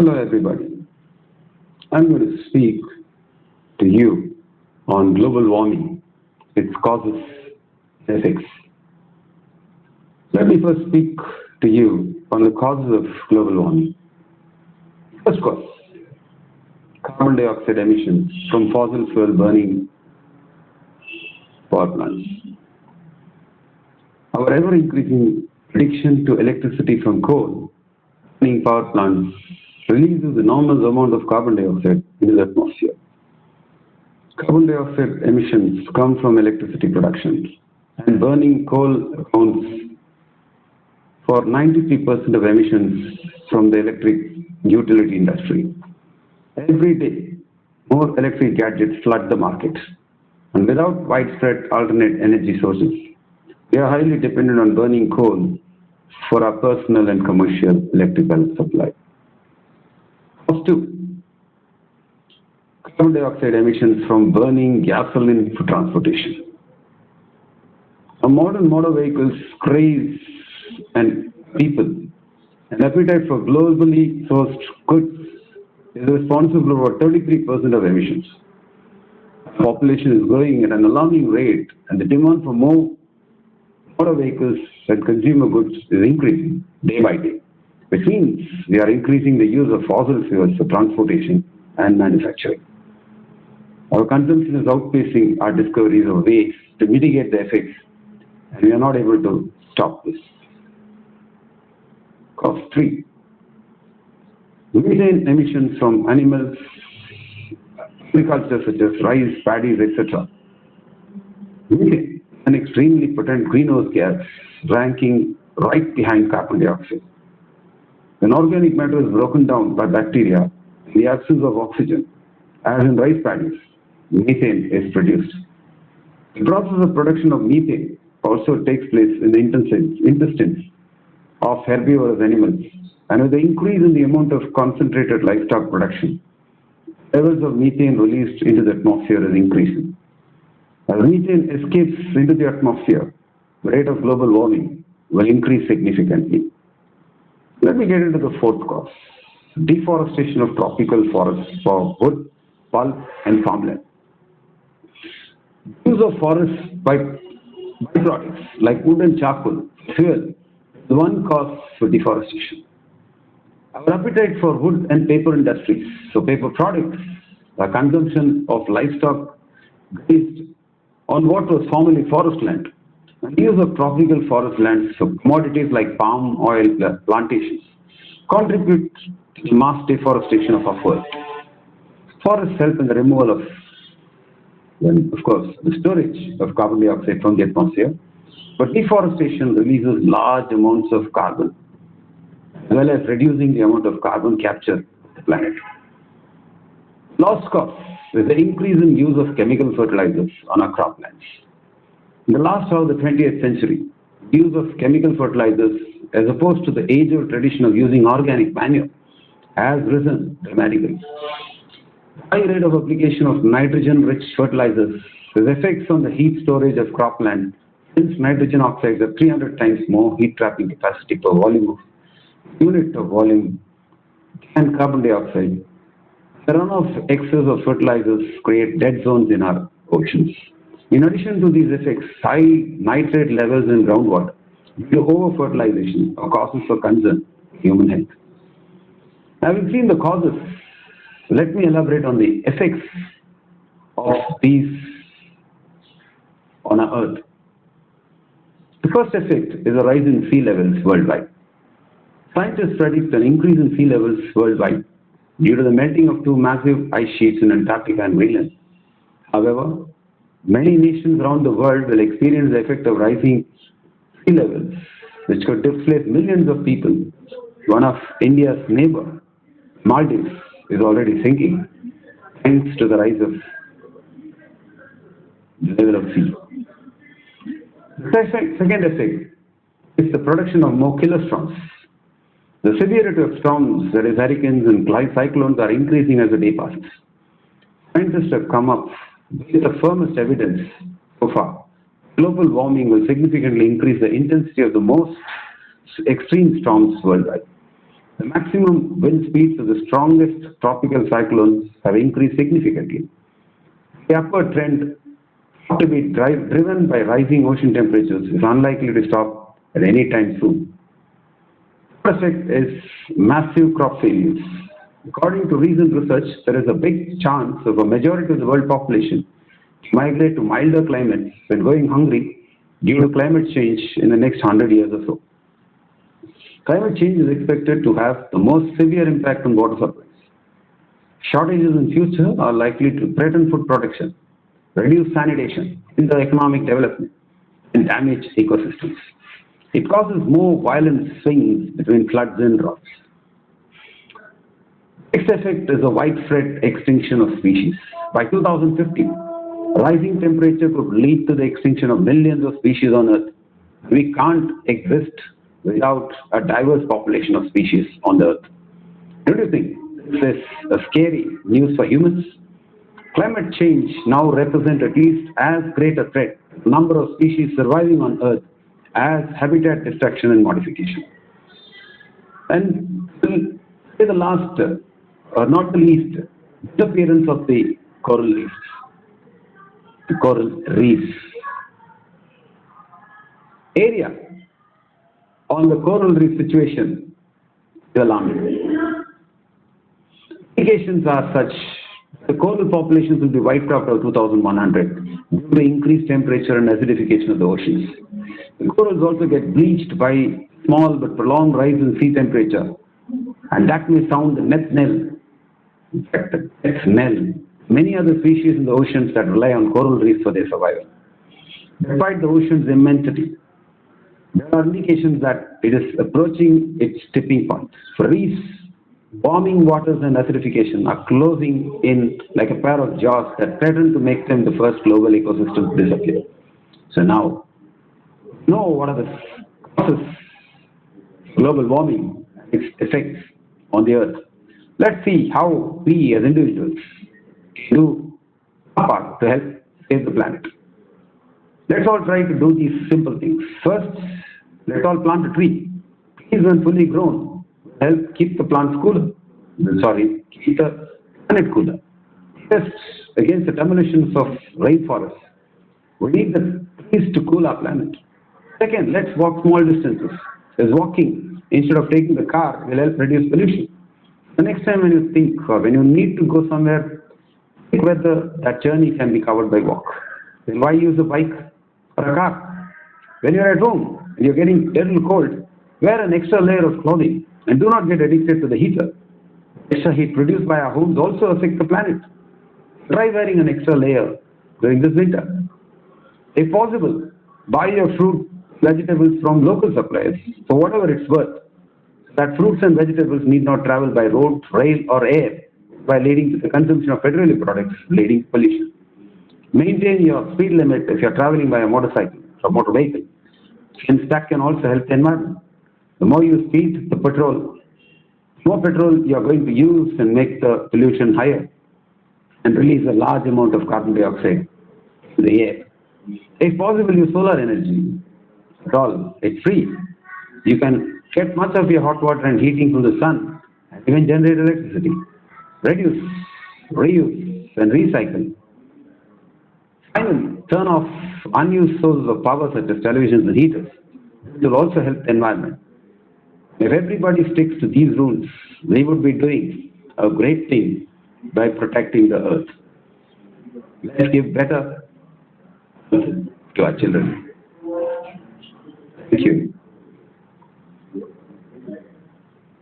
Hello everybody. I'm going to speak to you on global warming, its causes, effects. Let me first speak to you on the causes of global warming. First cause, carbon dioxide emissions from fossil fuel burning power plants. Our ever-increasing addiction to electricity from coal burning power plants releases enormous amount of carbon dioxide into the atmosphere. Carbon dioxide emissions come from electricity production, and burning coal accounts for 93% of emissions from the electric utility industry. Every day, more electric gadgets flood the market, and without widespread alternate energy sources, we are highly dependent on burning coal for our personal and commercial electrical supply. Cause 2. Carbon dioxide emissions from burning gasoline for transportation. A modern motor vehicles craze and people, an appetite for globally sourced goods is responsible for 33% of emissions. The population is growing at an alarming rate, and the demand for more motor vehicles and consumer goods is increasing day by day, which means we are increasing the use of fossil fuels for transportation and manufacturing. Our consumption is outpacing our discoveries of ways to mitigate the effects, and we are not able to stop this. Cause 3. Methane emissions from animals, agriculture such as rice, paddies, etc. Methane, an extremely potent greenhouse gas, ranking right behind carbon dioxide. When organic matter is broken down by bacteria in the absence of oxygen, as in rice paddies, methane is produced. The process of production of methane also takes place in the intestines of herbivorous animals, and with the increase in the amount of concentrated livestock production, levels of methane released into the atmosphere is increasing. As methane escapes into the atmosphere, the rate of global warming will increase significantly. Let me get into the fourth cause, deforestation of tropical forests for wood, pulp, and farmland. Use of forests by byproducts like wood and charcoal, fuel, is one cause for deforestation. Our appetite for wood and paper industries, so paper products, the consumption of livestock based on what was formerly forest land, and use of tropical forest lands for commodities like palm oil plantations contribute to the mass deforestation of our world. Forests help in the removal of, of course, the storage of carbon dioxide from the atmosphere, but deforestation releases large amounts of carbon, as well as reducing the amount of carbon capture of the planet. Last cause is the increase in use of chemical fertilizers on our croplands. In the last half of the 20th century, the use of chemical fertilizers, as opposed to the age-old tradition of using organic manure, has risen dramatically. The high rate of application of nitrogen-rich fertilizers has effects on the heat storage of cropland, since nitrogen oxides have 300 times more heat-trapping capacity per volume of unit of volume than carbon dioxide. The runoff excess of fertilizers create dead zones in our oceans. In addition to these effects, high nitrate levels in groundwater due to over-fertilization are causes for concern in human health. Having seen the causes, let me elaborate on the effects of these on our Earth. The first effect is a rise in sea levels worldwide. Scientists predict an increase in sea levels worldwide due to the melting of two massive ice sheets in Antarctica and Greenland. However, many nations around the world will experience the effect of rising sea levels, which could displace millions of people. One of India's neighbor, Maldives, is already sinking thanks to the rise of the level of sea. The second effect is the production of more killer storms. The severity of storms, that is hurricanes and cyclones, are increasing as the day passes. Scientists have come up with the firmest evidence so far. Global warming will significantly increase the intensity of the most extreme storms worldwide. The maximum wind speeds of the strongest tropical cyclones have increased significantly. The upward trend, to be driven by rising ocean temperatures, is unlikely to stop at any time soon. The effect is massive crop failures. According to recent research, there is a big chance of a majority of the world population to migrate to milder climates when going hungry due to climate change in the next 100 years or so. Climate change is expected to have the most severe impact on water supplies. Shortages in future are likely to threaten food production, reduce sanitation, hinder economic development, and damage ecosystems. It causes more violent swings between floods and droughts. Next effect is a widespread extinction of species. By 2050, rising temperature could lead to the extinction of millions of species on Earth. We can't exist without a diverse population of species on the Earth. Don't you think this is a scary news for humans? Climate change now represents at least as great a threat to the number of species surviving on Earth as habitat destruction and modification. And the last, or not the least, disappearance of the coral reefs. The coral reefs. Area on the coral reef situation is alarming. Indications are such the coral populations will be wiped out by 2100 due to increased temperature and acidification of the oceans. The corals also get bleached by small but prolonged rise in sea temperature, and that may sound the death knell. In fact, the death knell. Many other species in the oceans that rely on coral reefs for their survival. Despite the ocean's immensity, there are indications that it is approaching its tipping point. For reefs, warming waters and acidification are closing in like a pair of jaws that threaten to make them the first global ecosystems to disappear. So now, know what are the causes of global warming and its effects on the Earth. Let's see how we as individuals do our part to help save the planet. Let's all try to do these simple things. First, let's all plant a tree. Trees, when fully grown, help keep the plants cooler. Keep the planet cooler. First, against the demolitions of rainforests, we need the trees to cool our planet. Second, let's walk small distances. As walking, instead of taking the car, will help reduce pollution. The next time when you think or when you need to go somewhere, think whether that journey can be covered by walk. Then why use a bike or a car? When you're at home and you're getting terrible cold, wear an extra layer of clothing and do not get addicted to the heater. Extra heat produced by our homes also affects the planet. Try wearing an extra layer during this winter. If possible, buy your fruit, vegetables from local suppliers for whatever it's worth. That fruits and vegetables need not travel by road, rail, or air, by leading to the consumption of petroleum products, leading to pollution. Maintain your speed limit if you're traveling by a motorcycle or motor vehicle, since that can also help the environment. The more you speed, the more petrol you are going to use and make the pollution higher and release a large amount of carbon dioxide to the air. If possible, use solar energy. At all, it's free. You can get much of your hot water and heating from the sun and even generate electricity. Reduce, reuse, and recycle. Finally, turn off unused sources of power such as televisions and heaters. This will also help the environment. If everybody sticks to these rules, we would be doing a great thing by protecting the earth. Let's give better to our children. Thank you.